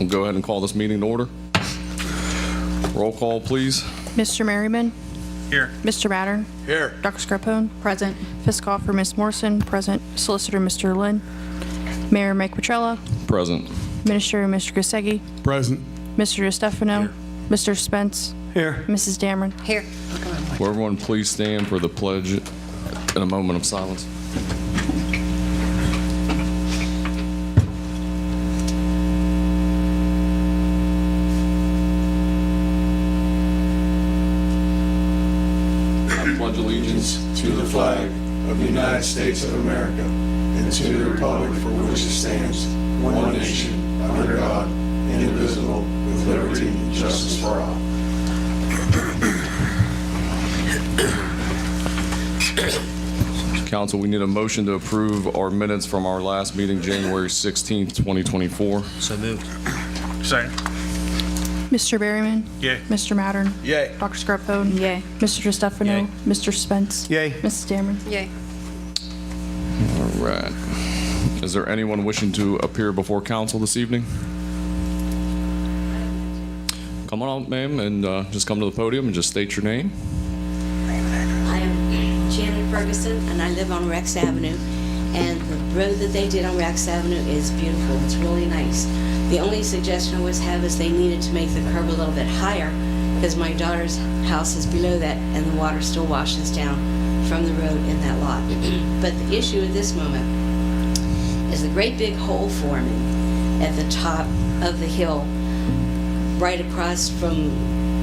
We'll go ahead and call this meeting to order. Roll call, please. Mr. Merriman? Here. Mr. Mattern? Here. Dr. Scarpone? Present. Fiscal Miss Morrison? Present. Solicitor Mr. Lynn? Mayor Mike Petrella? Present. Minister Mr. Gusegi? Present. Mr. DeStefano? Mr. Spence? Here. Mrs. Dameron? Here. Will everyone please stand for the pledge in a moment of silence? I pledge allegiance to the flag of the United States of America and to the republic for which it stands, one nation, under God, indivisible, with liberty and justice for all. Council, we need a motion to approve our minutes from our last meeting, January 16th, 2024. So moved. Second. Mr. Berryman? Yay. Mr. Mattern? Yay. Dr. Scarpone? Yay. Mr. DeStefano? Yay. Mr. Spence? Yay. Mrs. Dameron? Yay. All right. Is there anyone wishing to appear before council this evening? Come on up, ma'am, and just come to the podium and just state your name. I am Janet Ferguson, and I live on Rex Avenue. And the road that they did on Rex Avenue is beautiful. It's really nice. The only suggestion I always have is they needed to make the curb a little bit higher because my daughter's house is below that, and the water still washes down from the road in that lot. But the issue at this moment is a great big hole forming at the top of the hill, right across from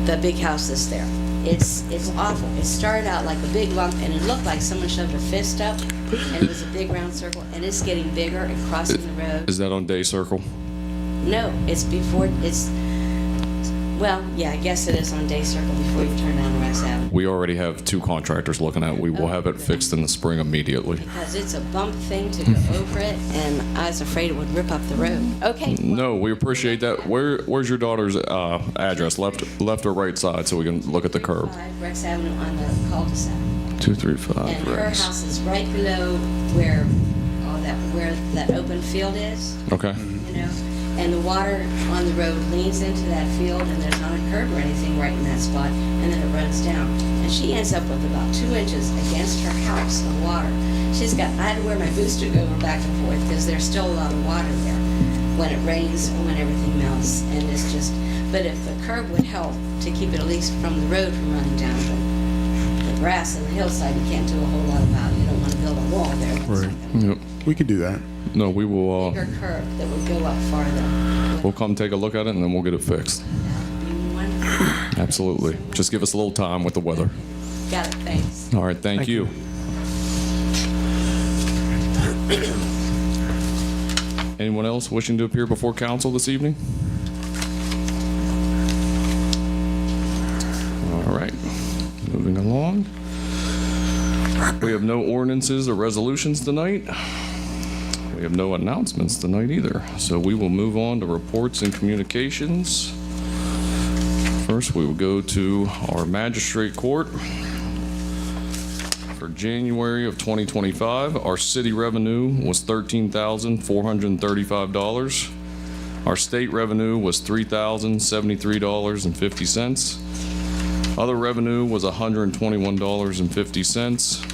the big house that's there. It's awful. It started out like a big lump, and it looked like someone shoved a fist up, and it was a big round circle, and it's getting bigger and crossing the road. Is that on Day Circle? No, it's before, well, yeah, I guess it is on Day Circle before you turn down Rex Avenue. We already have 2 contractors looking at it. We will have it fixed in the spring immediately. Because it's a bump thing to go over it, and I was afraid it would rip up the road. Okay. No, we appreciate that. Where's your daughter's address? Left or right side, so we can look at the curb. 5 Rex Avenue on the cul-de-sac. 235 And her Rex. house is right below where that open field is. Okay. You know, and the water on the road leans into that field, and there's not a curb or anything right in that spot, and then it runs down. And she ends up with about 2 inches against her house of water. I had to wear my boots to go back and forth because there's still a lot of water there when it rains and when everything melts. And it's just, but if the curb would help to keep it at least from the road from running down, but the grass and the hillside, you can't do a whole lot about. You don't want to build a wall there. Right. Yep. We could do that. No, we will. Bigger curb that would go up farther. We'll come take a look at it, and then we'll get it fixed. That would be wonderful. Absolutely. Just give us a little time with the weather. Got it, thanks. All right. Thank you. Anyone else wishing to appear before council this evening? All right. Moving along. We have no ordinances or resolutions tonight. We have no announcements tonight either. So we will move on to reports and communications. First, we will go to our magistrate court. For January of 2025, our city revenue was $13,435. Our state revenue was $3,073.50. Other revenue was $121.50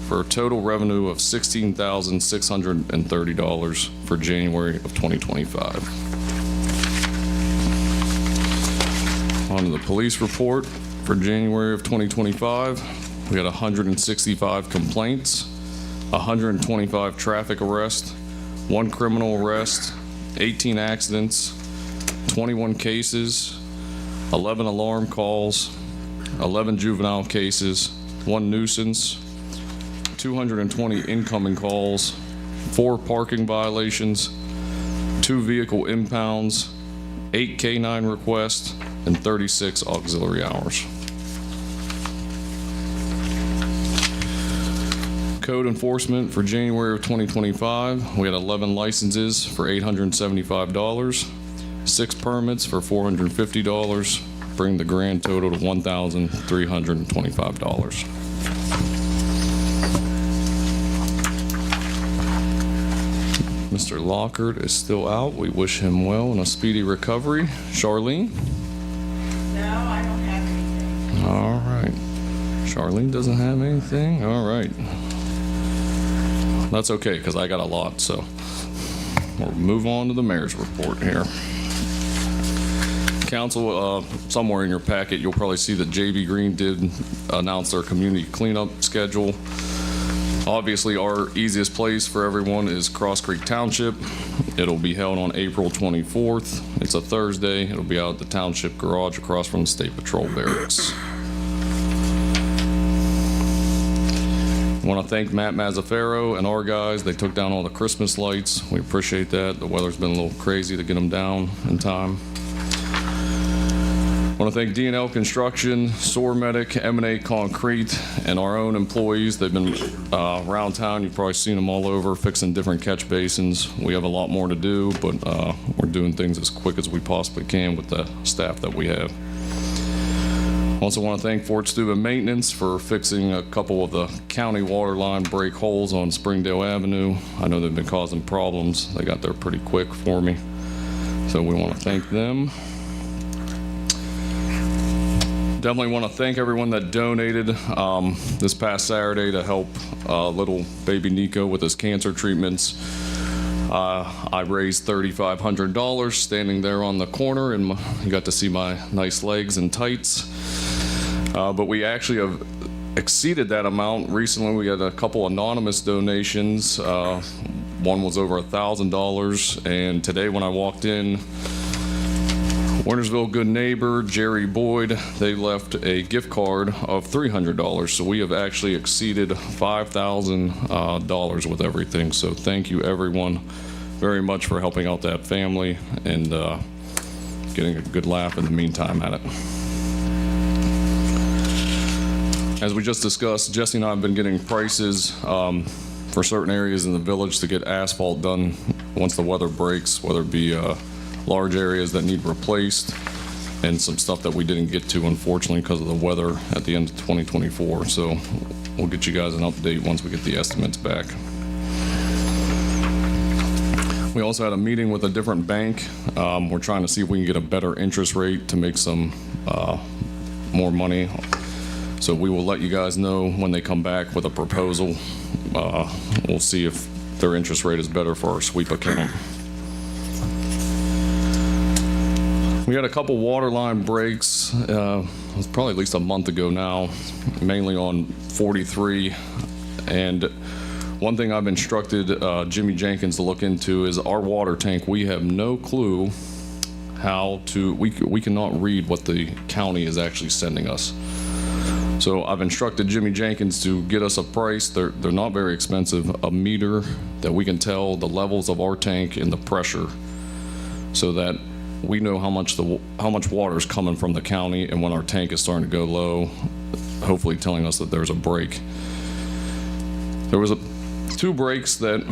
for a total revenue of $16,630 for January of 2025. On to the police report for January of 2025. We had 165 complaints, 125 traffic arrests, 1 criminal arrest, 18 accidents, 21 cases, 11 alarm calls, 11 juvenile cases, 1 nuisance, 220 incoming calls, 4 parking violations, 2 vehicle impounds, 8 K-9 requests, and 36 auxiliary hours. Code enforcement for January of 2025, we had 11 licenses for $875, 6 permits for $450, bring the grand total to $1,325. Mr. Lockhart is still out. We wish him well and a speedy recovery. Charlene? No, I don't have anything. All right. Charlene doesn't have anything? All right. That's okay, because I got a lot, so we'll move on to the mayor's report here. Council, somewhere in your packet, you'll probably see that JB Green did announce their community cleanup schedule. Obviously, our easiest place for everyone is Cross Creek Township. It'll be held on April 24th. It's a Thursday. It'll be out at the Township Garage across from the State Patrol Barracks. I want to thank Matt Mazzaferro and our guys. They took down all the Christmas lights. We appreciate that. The weather's been a little crazy to get them down in time. I want to thank D&L Construction, Soar Medic, M&A Concrete, and our own employees. They've been around town. You've probably seen them all over fixing different catch basins. We have a lot more to do, but we're doing things as quick as we possibly can with the staff that we have. Also want to thank Fort Steuben Maintenance for fixing a couple of the county water line break holes on Springdale Avenue. I know they've been causing problems. They got there pretty quick for me, so we want to thank them. Definitely want to thank everyone that donated this past Saturday to help little baby Nico with his cancer treatments. I raised $3,500 standing there on the corner, and you got to see my nice legs and tights. But we actually have exceeded that amount. Recently, we had a couple anonymous donations. One was over $1,000, and today when I walked in, Wintersville Good Neighbor, Jerry Boyd, they left a gift card of $300. So we have actually exceeded $5,000 with everything. So thank you everyone very much for helping out that family and getting a good laugh in the meantime at it. As we just discussed, Jesse and I have been getting prices for certain areas in the village to get asphalt done once the weather breaks, whether it be large areas that need replaced and some stuff that we didn't get to, unfortunately, because of the weather at the end of 2024. So we'll get you guys an update once we get the estimates back. We also had a meeting with a different bank. We're trying to see if we can get a better interest rate to make some more money. So we will let you guys know when they come back with a proposal. We'll see if their interest rate is better for our sweep account. We had a couple water line breaks. It was probably at least a month ago now, mainly on 43. And one thing I've instructed Jimmy Jenkins to look into is our water tank. We have no clue how to, we cannot read what the county is actually sending us. So I've instructed Jimmy Jenkins to get us a price. They're not very expensive, a meter that we can tell the levels of our tank and the pressure, so that we know how much water is coming from the county, and when our tank is starting to go low, hopefully telling us that there's a break. There was two breaks that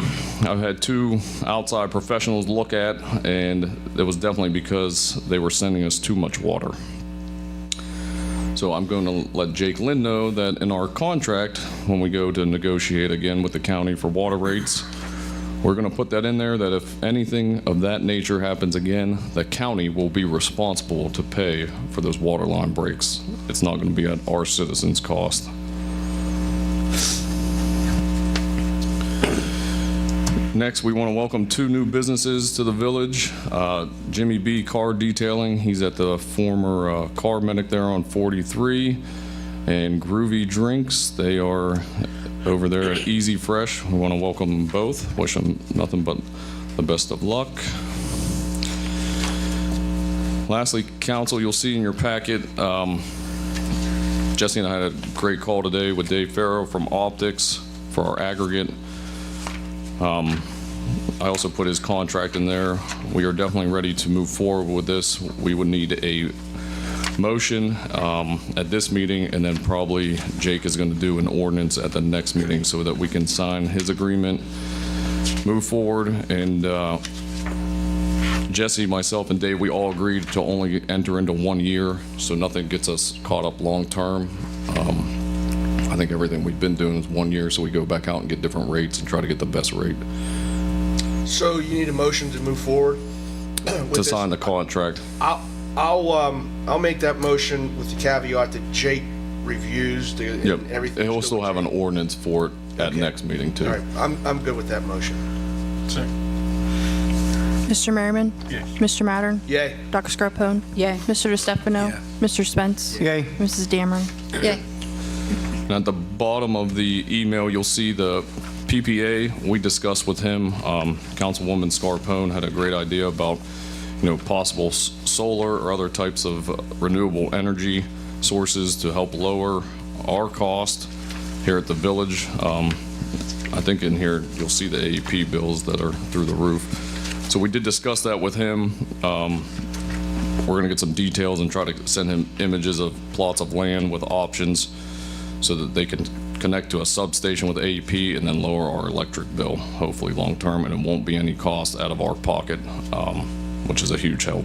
I've had two outside professionals look at, and it was definitely because they were sending us too much water. So I'm going to let Jake Lynn know that in our contract, when we go to negotiate again with the county for water rates, we're going to put that in there that if anything of that nature happens again, the county will be responsible to pay for those water line breaks. It's not going to be at our citizens' cost. Next, we want to welcome two new businesses to the village. Jimmy B Car Detailing, he's at the former car medic there on 43. And Groovy Drinks, they are over there at Easy Fresh. We want to welcome them both. Wish them nothing but the best of luck. Lastly, council, you'll see in your packet, Jesse and I had a great call today with Dave Farrow from Optics for our aggregate. I also put his contract in there. We are definitely ready to move forward with this. We would need a motion at this meeting, and then probably Jake is going to do an ordinance at the next meeting so that we can sign his agreement, move forward. And Jesse, myself, and Dave, we all agreed to only enter into 1 year, so nothing gets us caught up long term. I think everything we've been doing is 1 year, so we go back out and get different rates and try to get the best rate. So you need a motion to move forward? with To this? sign the contract. I'll make that motion with the caveat that Jake reviews and Yep. everything. And he'll still have an ordinance for it at next meeting too. All right, I'm good with that motion. Second. Mr. Merriman? Yes. Mr. Mattern? Yay. Dr. Scarpone? Yay. Mr. DeStefano? Mr. Spence? Yay. Mrs. Dameron? Yay. And at the bottom of the email, you'll see the PPA we discussed with him. Councilwoman Scarpone had a great idea about, possible solar or other types of renewable energy sources to help lower our cost here at the village. I think in here, you'll see the AEP bills that are through the roof. So we did discuss that with him. We're gonna get some details and try to send him images of plots of land with options so that they can connect to a substation with AEP and then lower our electric bill, hopefully long-term, and it won't be any cost out of our pocket, which is a huge help.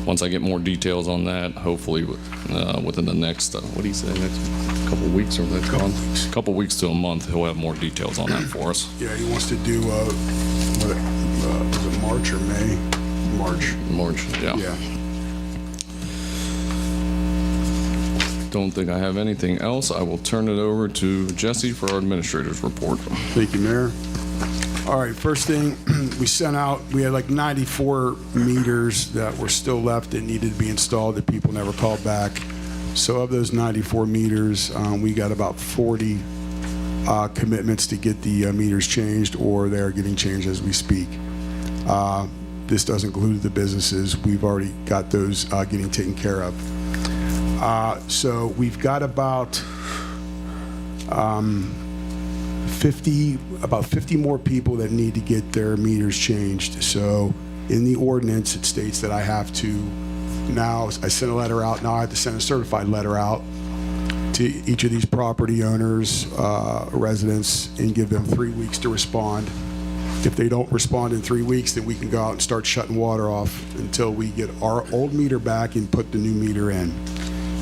Once I get more details on that, hopefully within the next, what do you say, next couple weeks or next month? Couple weeks to a month, he'll have more details on that for us. Yeah, he wants to do, was it March or May? March. March, yeah. Yeah. Don't think I have anything else. I will turn it over to Jesse for our administrator's report. Thank you, Mayor. All right, first thing, we had like 94 meters that were still left that needed to be installed that people never called back. So of those 94 meters, we got about 40 commitments to get the meters changed, or they're getting changed as we speak. This doesn't include the businesses. We've already got those getting taken care of. So we've got about 50 more people that need to get their meters changed. So in the ordinance, it states that I have to now, I sent a letter out, now I have to send a certified letter out to each of these property owners, residents, and give them 3 weeks to respond. If they don't respond in 3 weeks, then we can go out and start shutting water off until we get our old meter back and put the new meter in.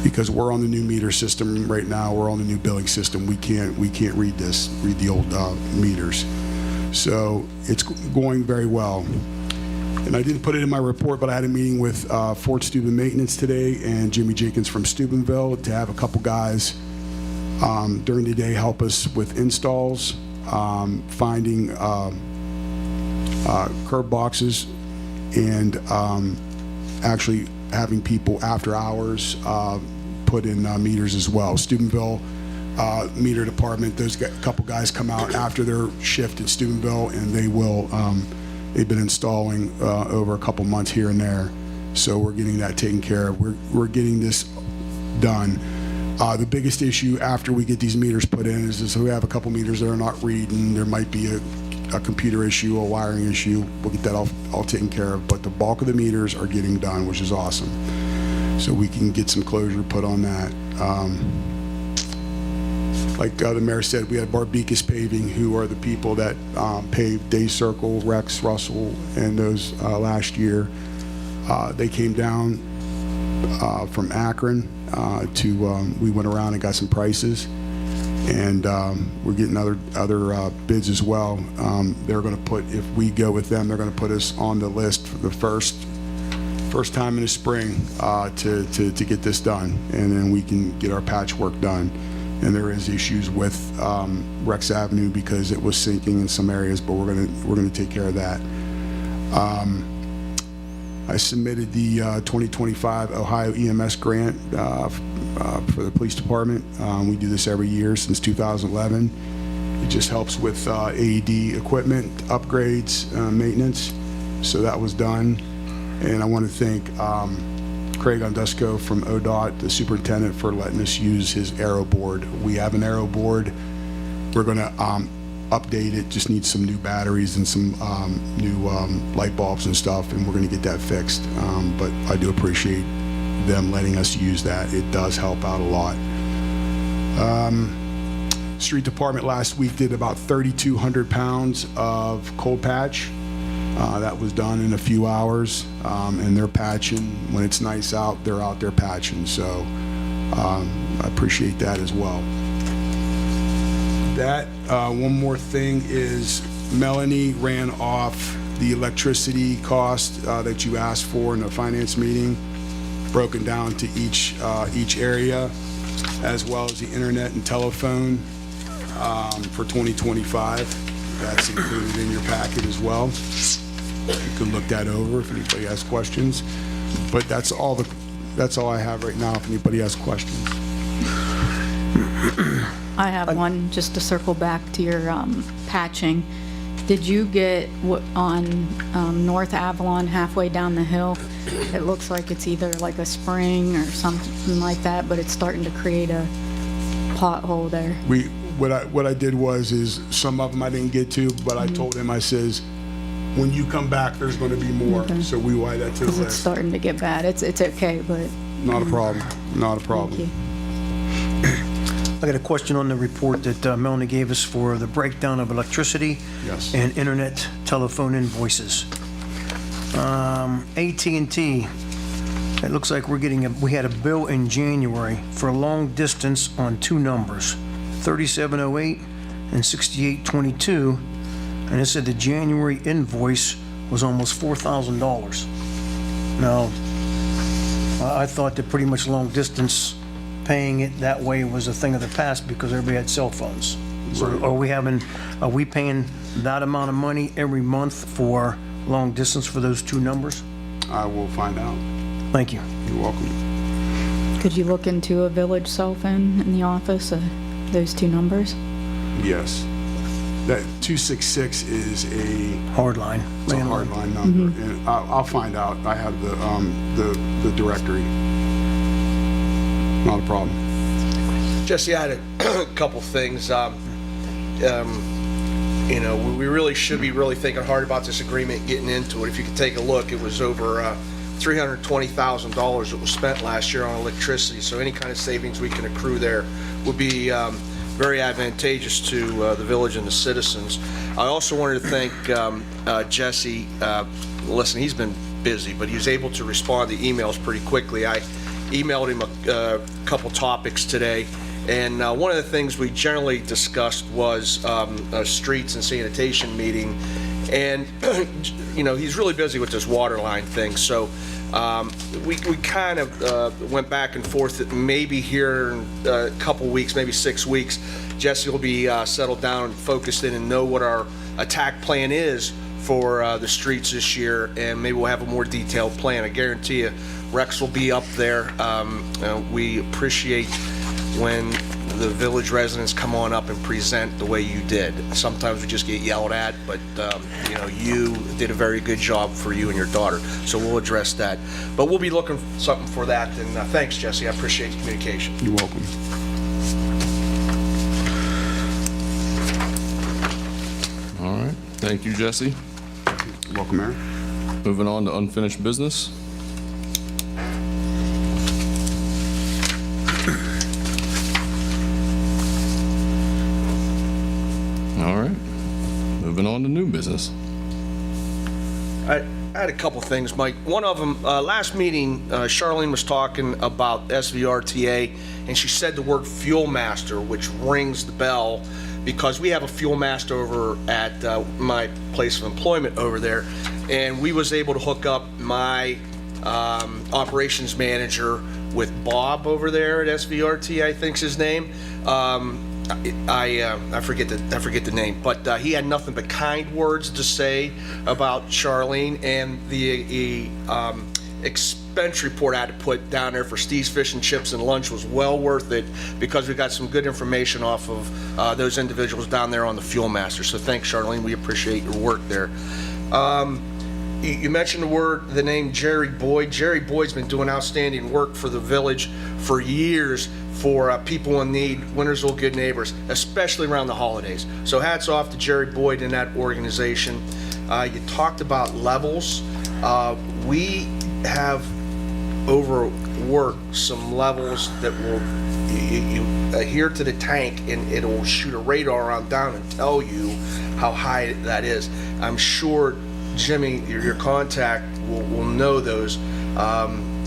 Because we're on the new meter system right now, we're on the new billing system. We can't read the old meters. So it's going very well. And I didn't put it in my report, but I had a meeting with Fort Steuben Maintenance today and Jimmy Jenkins from Steubenville to have a couple guys during the day help us with installs, finding curb boxes, and actually having people after hours put in meters as well. Steubenville meter department, those couple guys come out after their shift in Steubenville, and they will, they've been installing over a couple months here and there. So we're getting that taken care of. We're getting this done. The biggest issue after we get these meters put in is we have a couple meters that are not reading. There might be a computer issue, a wiring issue. We'll get that all taken care of. But the bulk of the meters are getting done, which is awesome. So we can get some closure put on that. Like the mayor said, we had Barbicus Paving, who are the people that paved Day Circle, Rex, Russell, and those last year. They came down from Akron we went around and got some prices, and we're getting other bids as well. They're going to put, if we go with them, they're going to put us on the list for the first time in the spring to get this done, and then we can get our patchwork done. And there is issues with Rex Avenue because it was sinking in some areas, but we're gonna take care of that. I submitted the 2025 Ohio EMS grant for the police department. We do this every year since 2011. It just helps with AED equipment upgrades, maintenance. So that was done. And I want to thank Craig Ondusco from ODOT, the superintendent, for letting us use his Aero board. We have an Aero board. We're going to update it, just need some new batteries and some new light bulbs and stuff, and we're going to get that fixed. But I do appreciate them letting us use that. It does help out a lot. Street department last week did about 3,200 pounds of cold patch. That was done in a few hours, and they're patching. When it's nice out, they're out there patching. So I appreciate that as well. That, one more thing is Melanie ran off the electricity cost that you asked for in the finance meeting, broken down to each area, as well as the internet and telephone for 2025. That's included in your packet as well. You can look that over if anybody has questions. But that's all I have right now if anybody has questions. I have one, just to circle back to your patching. Did you get on North Avalon halfway down the hill? It looks like it's either like a spring or something like that, but it's starting to create a pothole there. What I did is some of them I didn't get to, but I told him, I says, when you come back, there's going to be more. Okay. So we why that to the Because it's list. starting to get bad. It's okay, but Not a problem. Not a problem. thank you. I got a question on the report that Melanie gave us for the breakdown of electricity Yes. and internet telephone invoices. AT&T, it looks like we had a bill in January for a long distance on two numbers, 3708 and 6822, and it said the January invoice was almost $4,000. Now, I thought that pretty much long distance paying it that way was a thing of the past because everybody had cell phones. So are we paying that amount of money every month for long distance for those two numbers? I will find out. Thank you. You're welcome. Could you look into a village cell phone in the office, those two numbers? Yes. That 266 is a Hardline. It's a hardline number, and I'll find out. I have the directory. Not a problem. Jesse, I had a couple things. We really should be really thinking hard about this agreement, getting into it. If you could take a look, it was over $320,000 that was spent last year on electricity. So any kind of savings we can accrue there would be very advantageous to the village and the citizens. I also wanted to thank Jesse. Listen, he's been busy, but he was able to respond to emails pretty quickly. I emailed him a couple topics today, and one of the things we generally discussed was a streets and sanitation meeting, and he's really busy with this water line thing, so we kind of went back and forth that maybe here in a couple weeks, maybe 6 weeks, Jesse will be settled down and focused in and know what our attack plan is for the streets this year, and maybe we'll have a more detailed plan. I guarantee you Rex will be up there. We appreciate when the village residents come on up and present the way you did. Sometimes we just get yelled at, but you did a very good job for you and your daughter, so we'll address that. But we'll be looking for something for that, and thanks, Jesse. I appreciate the communication. You're welcome. All right. Thank you, Jesse. You're welcome, Mayor. Moving on to unfinished business. All right. Moving on to new business. I had a couple things, Mike. One of them, last meeting, Charlene was talking about SVRTA, and she said the word fuel master, which rings the bell, because we have a fuel master over at my place of employment over there, and we was able to hook up my operations manager with Bob over there at SVRT, I think's his name. I forget the name, but he had nothing but kind words to say about Charlene, and the expense report I had to put down there for Steve's Fish and Chips and lunch was well worth it, because we got some good information off of those individuals down there on the Fuel Master. So thanks, Charlene. We appreciate your work there. You mentioned the name Jerry Boyd. Jerry Boyd's been doing outstanding work for the village for years for people in need, Wintersville Good Neighbors, especially around the holidays. So hats off to Jerry Boyd and that organization. You talked about levels. We have overworked some levels that will you adhere to the tank, and it will shoot a radar on down and tell you how high that is. I'm sure Jimmy, your contact, will know those.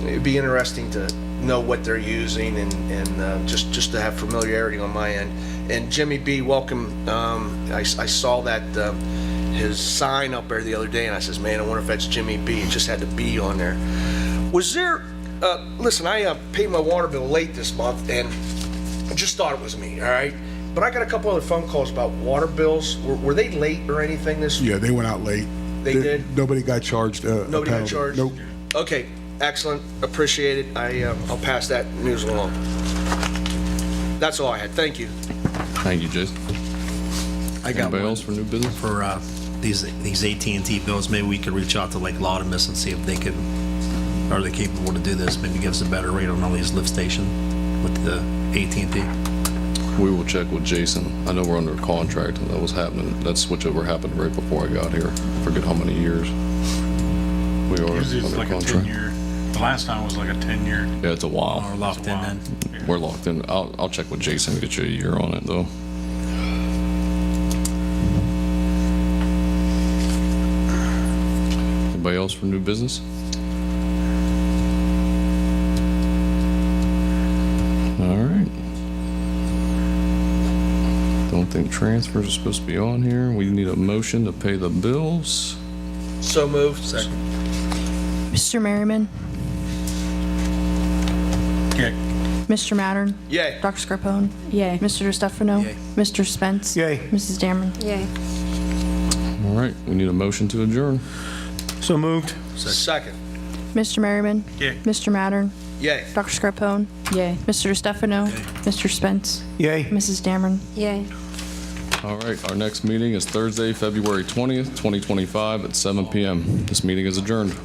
It'd be interesting to know what they're using, and just to have familiarity on my end. And Jimmy B, welcome. I saw that his sign up there the other day, and I says, man, I wonder if that's Jimmy B. It just had the B on there. Was there, listen, I paid my water bill late this month, and I just thought it was me, all right? But I got a couple other phone calls about water bills. Were they late or anything this week? Yeah, they went out late. They did? Nobody got charged. Nobody got charged? Nope. Okay, excellent, appreciate it. I'll pass that news along. That's all I had, thank you. Thank you, Jason. I got Anybody one else for new business? for these AT&T bills. Maybe we could reach out to Lake Lodomus and see if they could, are they capable to do this? Maybe give us a better rate on all these lift station with the AT&T. We will check with Jason. I know we're under a contract and that was happening. That switchover happened right before I got here. I forget how many years. We are Usually it's under like a contract. 10-year. The last time was like a 10-year. Yeah, it's a while. Or locked in then. We're locked in. I'll check with Jason and get you a year on it though. Anybody else for new business? All right. Don't think transfers are supposed to be on here. We need a motion to pay the bills. So moved. Second. Mr. Merriman, Yeah. Mr. Mattern, Yay. Dr. Scarpone, Yay. Mr. DeStefano, Yay. Mr. Spence, Yay. Mrs. Dameron. Yay. All right, we need a motion to adjourn. So moved. Second. Mr. Merriman, Yay. Mr. Mattern, Yay. Dr. Scarpone, Yay. Mr. DeStefano, Mr. Spence, Yay. Mrs. Dameron. Yay. All right, our next meeting is Thursday, February 20th, 2025 at 7 p.m. This meeting is adjourned.